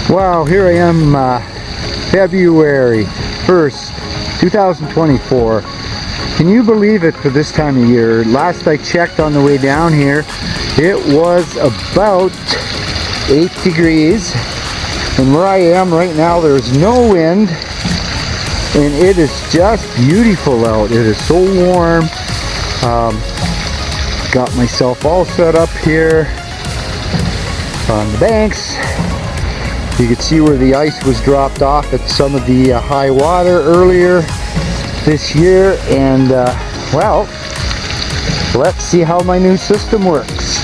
Wow, here I am, February 1st, 2024. Can you believe it for this time of year? Last I checked on the way down here, it was about 8 degrees. And where I am right now, there's no wind. And it is just beautiful out. It is so warm. Got myself all set up here on the banks. You can see where the ice was dropped off at some of the high water earlier this year, and well, let's see how my new system works.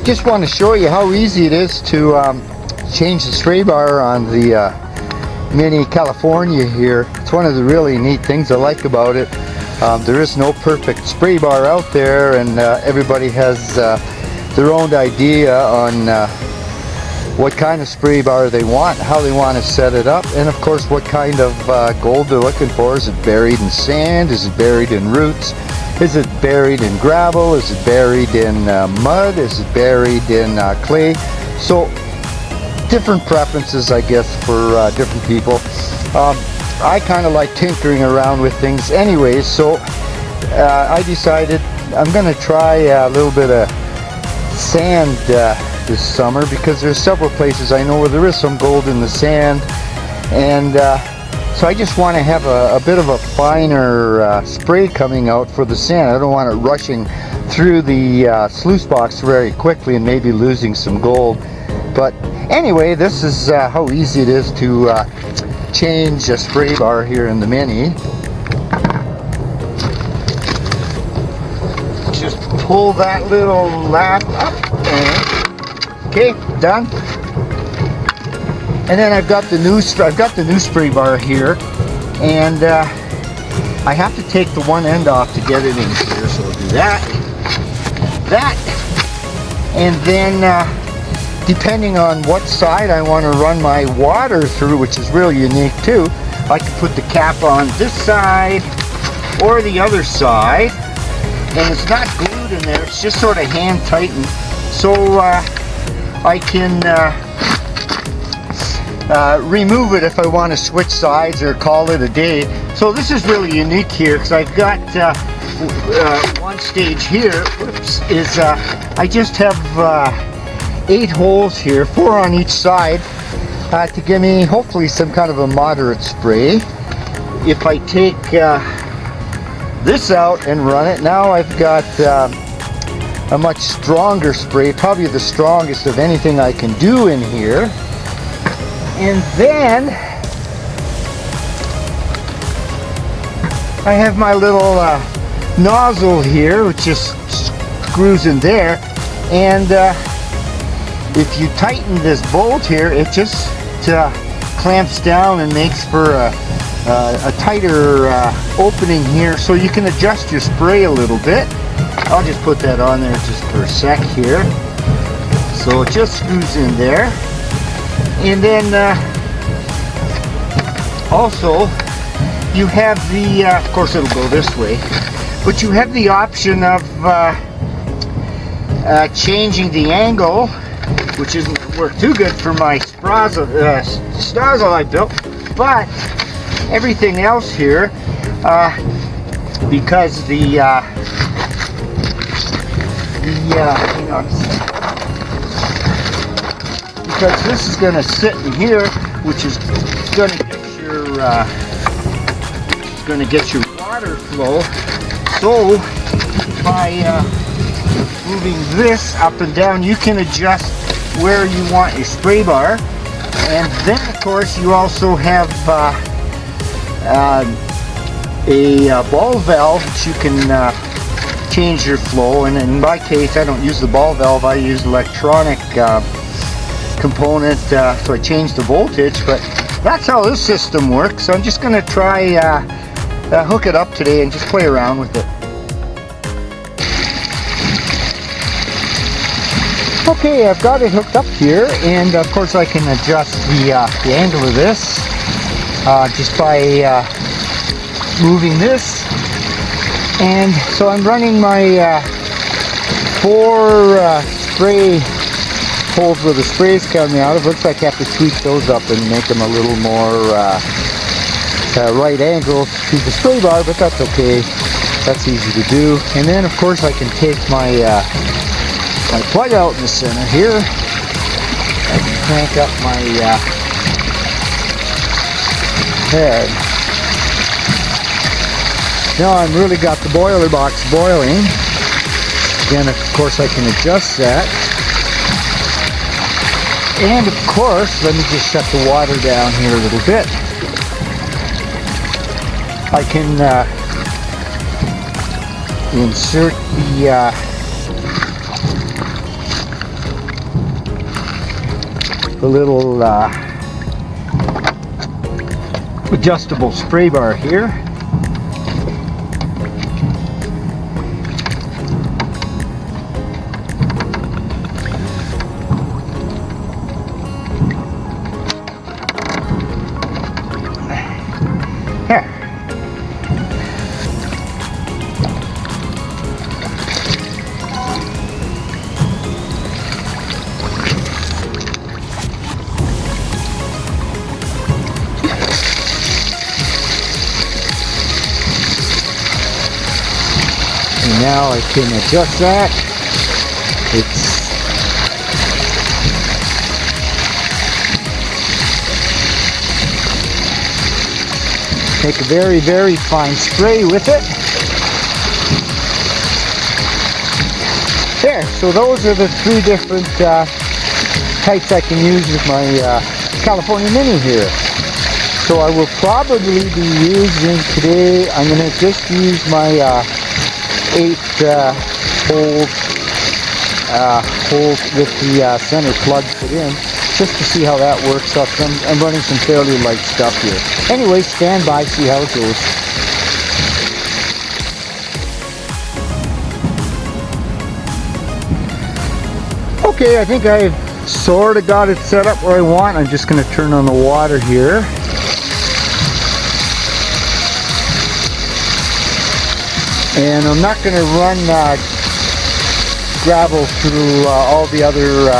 Just want to show you how easy it is to change the spray bar on the Mini California here. It's one of the really neat things I like about it. There is no perfect spray bar out there, and everybody has their own idea on what kind of spray bar they want, how they want to set it up, and of course what kind of gold they're looking for. Is it buried in sand? Is it buried in roots? Is it buried in gravel? Is it buried in mud? Is it buried in clay? So different preferences, I guess, for different people. I kind of like tinkering around with things anyways, so I decided I'm going to try a little bit of sand this summer, because there's several places I know where there is some gold in the sand, and so I just want to have a bit of a finer spray coming out for the sand. I don't want it rushing through the sluice box very quickly and maybe losing some gold. But anyway, this is how easy it is to change a spray bar here in the Mini. Just pull that little lap up, and okay, done. And then I've got the new spray bar here, and I have to take the one end off to get it in here. So I'll do that, and then depending on what side I want to run my water through, which is really unique too, I can put the cap on this side or the other side, and it's not glued in there, it's just sort of hand tightened, so I can remove it if I want to switch sides or call it a day. So this is really unique here, because I've got one stage here, is I just have 8 holes here, 4 on each side, to give me hopefully some kind of a moderate spray. If I take this out and run it, now I've got a much stronger spray, probably the strongest of anything I can do in here. And then I have my little nozzle here, which just screws in there, and if you tighten this bolt here, it just clamps down and makes for a tighter opening here, so you can adjust your spray a little bit. I'll just put that on there just for a sec here. So it just screws in there. And then also you have the, of course it'll go this way, but you have the option of changing the angle, which isn't going to work too good for my nozzle I built, but everything else here, because hang on a second. Because this is going to sit in here, which is going to get your water flow. So by moving this up and down, you can adjust where you want your spray bar. And then of course you also have a ball valve that you can change your flow. And in my case, I don't use the ball valve, I use electronic component, so I change the voltage. But that's how this system works. So I'm just going to try hook it up today and just play around with it. Okay, I've got it hooked up here, and of course I can adjust the angle of this just by moving this. And so I'm running my 4 spray holes where the spray is coming out of. Looks like I have to tweak those up and make them a little more right angles to the spray bar, but that's okay. That's easy to do. And then of course I can take my my plug out in the center here. I can crank up my head. Now I've really got the boiler box boiling. Again, of course I can adjust that. And of course, let me just shut the water down here a little bit. I can insert the little adjustable spray bar here. Here. And now I can adjust that. It's make a very, very fine spray with it. There, so those are the 3 different types I can use with my California Mini here. So I will probably be using today, I'm going to just use my 8 holes with the center plug put in, just to see how that works out. I'm running some fairly light stuff here. Anyway, stand by, see how it goes. Okay, I think I've sort of got it set up where I want. I'm just going to turn on the water here. And I'm not going to run gravel through all the other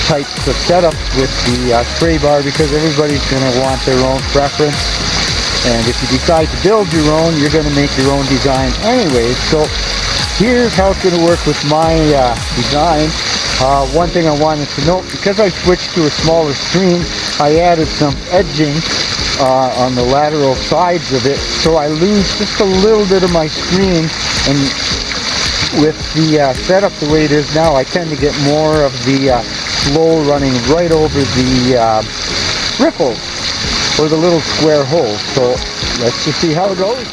types of setups with the spray bar, because everybody's going to want their own preference. And if you decide to build your own, you're going to make your own design anyway. So here's how it's going to work with my design. One thing I wanted to note, because I switched to a smaller screen, I added some edging on the lateral sides of it, so I lose just a little bit of my screen. And with the setup the way it is now, I tend to get more of the flow running right over the riffles or the little square holes. So let's just see how it goes.